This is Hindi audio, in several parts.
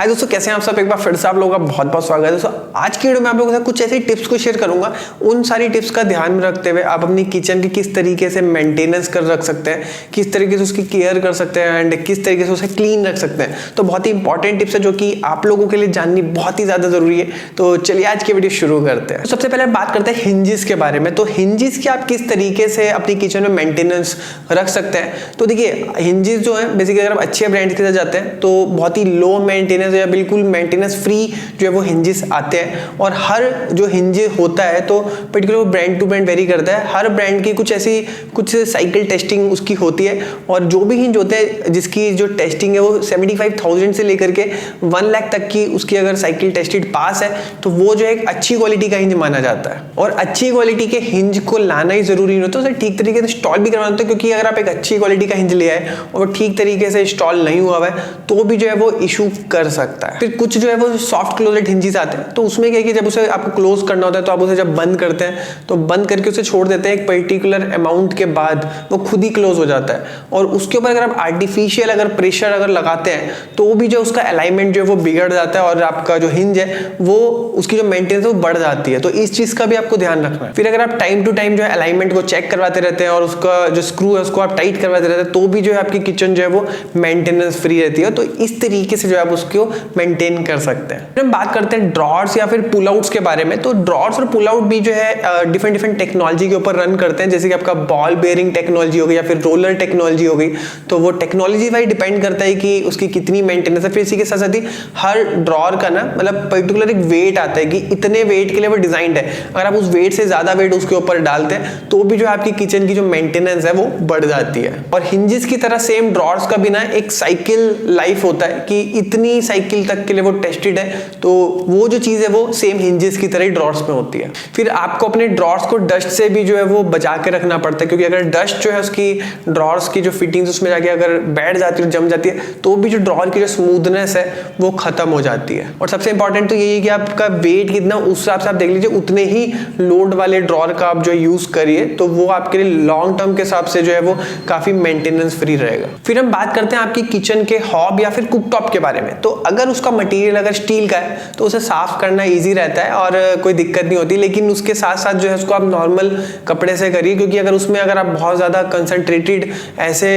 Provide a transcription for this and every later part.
हाय दोस्तों, कैसे हैं आप सब। एक बार फिर से आप लोगों का बहुत बहुत स्वागत है दोस्तों। आज की वीडियो में आप लोगों के साथ कुछ ऐसे टिप्स को शेयर करूंगा। उन सारी टिप्स का ध्यान में रखते हुए आप अपनी किचन की किस तरीके से मेंटेनेंस कर रख सकते हैं, किस तरीके से उसकी केयर कर सकते हैं एंड किस तरीके से उसे क्लीन रख सकते हैं। तो बहुत ही इंपॉर्टेंट टिप्स है जो कि आप लोगों के लिए जाननी बहुत ही ज्यादा जरूरी है। तो चलिए आज की वीडियो शुरू करते हैं। तो सबसे पहले बात करते हैं हिंजेस के बारे में। तो हिंजेस की आप किस तरीके से अपनी किचन में मेंटेनेंस रख सकते हैं। तो देखिए, हिंजेस जो है बेसिकली अगर आप अच्छे ब्रांड के साथ जाते हैं तो बहुत ही लो मेंटेनेंस या बिल्कुल मेंटेनेंस फ्री जो है वो हिंजेस आते हैं। और हर जो हिंज होता है तो particular brand to brand vary करता है। हर ब्रांड की कुछ साइकिल टेस्टिंग उसकी होती है। और जो भी हिंज होते हैं जिसकी जो टेस्टिंग है वो 75,000 से लेकर के 1 लाख तक की उसकी अगर साइकिल टेस्टेड पास है तो वो जो एक अच्छी क्वालिटी का हिंज माना जाता है। और अच्छी क्वालिटी के हिंज को लाना ही जरूरी नहीं होता, उसे ठीक तरीके से इंस्टॉल भी करवाना होता है। क्योंकि अगर आप एक अच्छी क्वालिटी का हिंज ले आए और ठीक तरीके से इंस्टॉल नहीं हुआ है तो भी जो है वो इशू कर सकता है। फिर कुछ जो है वो सॉफ्ट क्लोजेड हिंजेस आते हैं। तो उसमें क्या है कि जब उसे आपको क्लोज करना होता है तो आप उसे जब बंद करते हैं तो बंद करके उसे छोड़ देते हैं, एक पर्टिकुलर अमाउंट के बाद वो खुद ही क्लोज हो जाता है। और उसके ऊपर अगर आप आर्टिफिशियल अगर प्रेशर अगर लगाते हैं तो भी जो उसका अलाइनमेंट जो है वो बिगड़ जाता है और आपका जो हिंज है वो उसकी जो मेंटेनेंस है वो बढ़ जाती है। तो इस चीज का भी आपको ध्यान रखना है। फिर अगर आप टाइम टू टाइम जो है अलाइनमेंट को चेक करवाते रहते हैं और उसका जो स्क्रू है उसको आप टाइट करवाते रहते हैं तो भी जो है आपकी किचन जो है वो मेंटेनेंस फ्री रहती है। तो इस तरीके से जो है आप उसको मेंटेन कर सकते हैं। फिर हम बात करते हैं ड्रॉर्स या फिर पुल आउट्स के बारे में। तो ड्रॉर्स और पुल आउट भी जो है डिफरेंट टेक्नोलॉजी के ऊपर रन करते हैं। जैसे कि आपका बॉल बेयरिंग टेक्नोलॉजी हो गई या फिर रोलर टेक्नोलॉजी हो गई। तो वो टेक्नोलॉजी वाइज डिपेंड करता है कि उसकी कितनी मेंटेनेंस है। फिर इसी के साथ साथ ही हर ड्रॉर का ना मतलब पर्टिकुलर एक वेट आता है कि इतने वेट के लिए वो डिजाइंड है। अगर आप उस वेट से ज्यादा वेट उसके ऊपर डालते हैं तो भी जो है आपकी किचन की जो मेंटेनेंस है वो बढ़ जाती है। और हिंजेस की तरह सेम ड्रॉर्स का भी ना एक साइकिल लाइफ होता है कि इतनी साइकिल तक के लिए वो टेस्टेड है। तो वो जो चीज है वो सेम हिंजेस की तरह ही ड्रॉर्स में होती है। फिर आपको अपने ड्रॉर्स को डस्ट से भी जो है वो बचा के रखना पड़ता है। क्योंकि अगर डस्ट जो है उसकी ड्रॉर्स की जो फिटिंग्स उसमें जाके अगर बैठ जाती है, जम जाती है तो भी जो ड्रॉर की जो स्मूथनेस है वो खत्म हो जाती है। और सबसे इंपॉर्टेंट तो यही है कि आपका वेट कितना उस हिसाब से आप देख लीजिए, उतने ही लोड वाले ड्रॉर का आप जो यूज करिए तो वो आपके लिए लॉन्ग टर्म के हिसाब से जो है वो काफी मेंटेनेंस फ्री रहेगा। फिर हम बात करते हैं आपकी किचन के हॉब या फिर कुकटॉप के बारे में। तो अगर उसका मटेरियल अगर स्टील का है तो उसे साफ करना इजी रहता है और कोई दिक्कत नहीं होती। लेकिन उसके साथ साथ जो है उसको आप नॉर्मल कपड़े से करिए। क्योंकि अगर उसमें अगर आप बहुत ज्यादा कंसंट्रेटेड ऐसे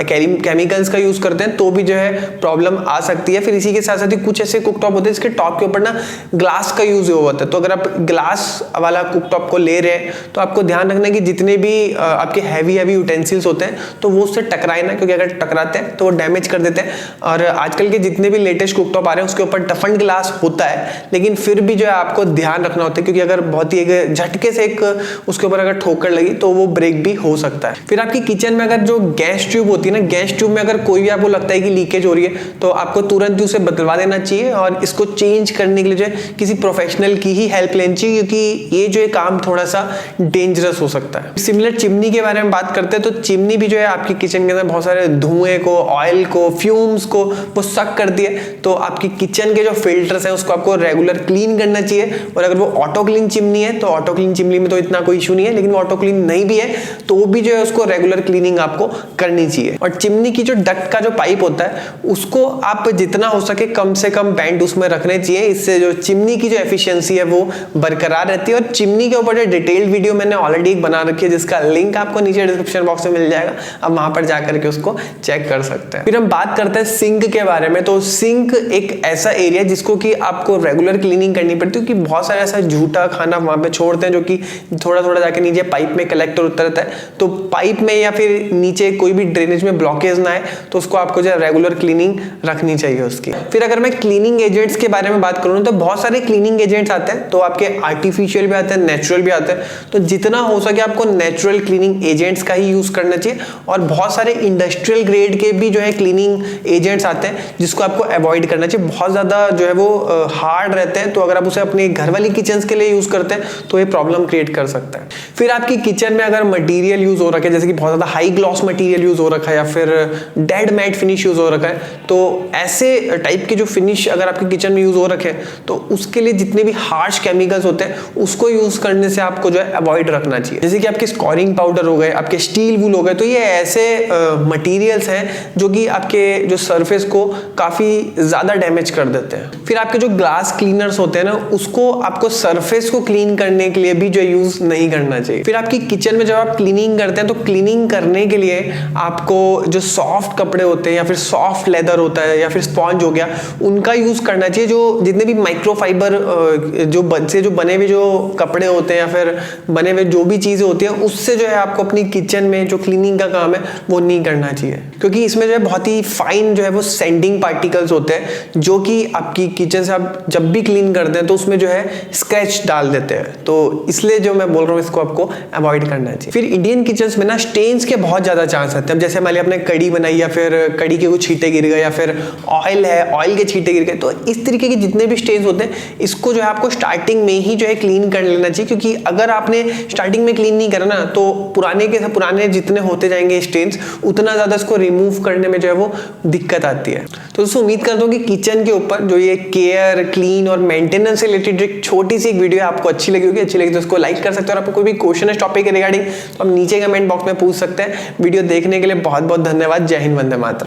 केमिकल्स का यूज करते हैं तो भी जो है प्रॉब्लम आ सकती है। फिर इसी के साथ साथ ही कुछ ऐसे कुकटॉप होते हैं इसके टॉप के ऊपर ना ग्लास का यूज हुआ होता है। तो अगर आप ग्लास वाला कुकटॉप को ले रहे हैं तो आपको ध्यान रखना है कि जितने भी आपके हैवी यूटेंसिल्स होते हैं तो वो उससे टकराए ना। क्योंकि अगर टकराते हैं तो वो डैमेज कर देते हैं। और आजकल के जितने भी लेटेस्ट कुकटॉप आ रहे हैं उसके ऊपर टफन ग्लास होता है, लेकिन फिर भी जो है आपको ध्यान रखना होता है। क्योंकि अगर बहुत ही एक झटके से एक उसके ऊपर अगर ठोकर लगी तो वो ब्रेक भी हो सकता है। फिर आपकी किचन में अगर जो गैस ट्यूब होती है ना, गैस ट्यूब में अगर कोई भी आपको लगता है कि लीकेज हो रही है तो आपको तुरंत ही उसे बदलवा देना चाहिए। और इसको चेंज करने के लिए जो है किसी प्रोफेशनल की ही हेल्प लेनी चाहिए, क्योंकि ये जो है काम थोड़ा सा डेंजरस हो सकता है। सिमिलर चिमनी के बारे में बात करते हैं तो चिमनी भी जो है आपकी किचन के अंदर बहुत सारे धुएं को, ऑयल को, फ्यूम्स को वो सक करती है। तो आपकी किचन के जो फिल्टर्स हैं उसको आपको रेगुलर क्लीन करना चाहिए। और अगर वो ऑटो क्लीन चिमनी है तो ऑटो क्लीन चिमनी में तो इतना कोई इशू नहीं है, लेकिन वो ऑटो क्लीन नहीं भी है तो वो भी जो है उसको रेगुलर क्लीनिंग आपको करनी चाहिए। और चिमनी की जो डक्ट का जो पाइप होता है उसको आप जितना हो सके कम से कम बैंड उसमें रखने चाहिए। इससे जो चिमनी की जो एफिशिएंसी है वो बरकरार रहती है। और चिमनी के ऊपर जो डिटेल्ड वीडियो मैंने ऑलरेडी एक बना रखी है जिसका लिंक आपको नीचे डिस्क्रिप्शन बॉक्स में मिल जाएगा, आप वहां पर जाकर के उसको चेक कर सकते हैं। फिर हम बात करते हैं सिंक के बारे में। तो सिंक एक ऐसा एरिया जिसको कि आपको रेगुलर क्लीनिंग करनी पड़ती है। क्योंकि बहुत सारा ऐसा झूठा खाना वहां पे छोड़ते हैं जो कि थोड़ा थोड़ा जाके नीचे पाइप में कलेक्ट होता रहता है। तो पाइप में या फिर नीचे कोई भी ड्रेनेज में ब्लॉकेज ना आए तो उसको आपको जो रेगुलर क्लीनिंग रखनी चाहिए उसकी। फिर अगर मैं क्लीनिंग एजेंट्स के बारे में बात करूं तो बहुत सारे क्लीनिंग एजेंट्स आते हैं। तो आपके आर्टिफिशियल भी आते हैं, नेचुरल भी आते हैं। तो जितना हो सके आपको नेचुरल क्लीनिंग एजेंट्स का ही यूज करना चाहिए। और बहुत सारे इंडस्ट्रियल ग्रेड के भी जो है क्लीनिंग एजेंट्स आते हैं जिसको आपको अवॉइड करना चाहिए। बहुत ज्यादा जो है वो हार्ड रहते हैं। तो अगर आप उसे अपने घर वाली किचन के लिए यूज करते हैं तो ये प्रॉब्लम क्रिएट कर सकता है। फिर आपकी किचन में अगर मटेरियल यूज हो रखा है जैसे कि बहुत ज्यादा हाई ग्लॉस मटेरियल यूज हो रखा है या फिर डेड मैट फिनिश यूज हो रखा है, तो ऐसे टाइप के जो फिनिश अगर आपके किचन में यूज हो रखे हैं तो उसके लिए जितने भी हार्श केमिकल्स होते हैं उसको यूज करने से आपको जो है अवॉइड रखना चाहिए। जैसे कि आपके स्कोरिंग पाउडर हो गए, आपके स्टील वूल हो गए, तो ये ऐसे मटेरियल्स हैं जो कि आपके जो सरफेस को काफी ज्यादा डैमेज कर देते हैं। फिर आपके जो ग्लास क्लीनर्स होते हैं ना, उसको आपको सरफेस को क्लीन करने के लिए भी जो यूज नहीं करना चाहिए। फिर आपकी किचन में जब आप क्लीनिंग करते हैं तो क्लीनिंग करने के लिए आपको जो सॉफ्ट कपड़े होते हैं या फिर सॉफ्ट लेदर होता है या फिर स्पॉन्ज हो गया, उनका यूज करना चाहिए। जो जितने भी माइक्रोफाइबर जो बने हुए जो कपड़े होते हैं या फिर बने हुए जो भी चीजें होती है, उससे जो है आपको अपनी किचन में जो क्लीनिंग का काम है वो नहीं करना चाहिए, क्योंकि इसमें जो है बहुत ही फाइन जो है वो सैंडिंग पार्टिकल्स होते हैं जो कि आपकी किचन से आप जब भी क्लीन करते हैं तो उसमें जो है स्क्रैच डाल देते हैं। तो इसलिए जो मैं बोल रहा हूँ इसको आपको अवॉइड करना चाहिए। फिर इंडियन किचन में ना स्टेन्स के बहुत ज्यादा चांस आते हैं। जैसे मान लिया आपने कड़ी बनाई या फिर कड़ी के कुछ छींटे गिर गए या फिर ऑयल है, ऑयल के छींटे गिर गए, तो इस तरीके के जितने भी स्टेन्स होते हैं इसको जो है आपको स्टार्टिंग में ही जो है क्लीन कर लेना चाहिए, क्योंकि अगर आपने स्टार्टिंग में क्लीन नहीं करा ना तो पुराने जितने होते जाएंगे स्टेन्स, उतना ज्यादा इसको रिमूव करने में जो है वो दिक्कत आती है। तो दोस्तों उम्मीद करता हूँ कि किचन के ऊपर जो ये केयर, क्लीन और मेंटेनेंस से रिलेटेड एक छोटी सी एक वीडियो है आपको अच्छी लगी होगी। अच्छी लगी तो उसको लाइक कर सकते हो, और आपको कोई भी क्वेश्चन है टॉपिक के रिगार्डिंग तो आप नीचे कमेंट बॉक्स में पूछ सकते हैं। वीडियो देखने के लिए बहुत बहुत धन्यवाद। जय हिंद, वंदे मातरम।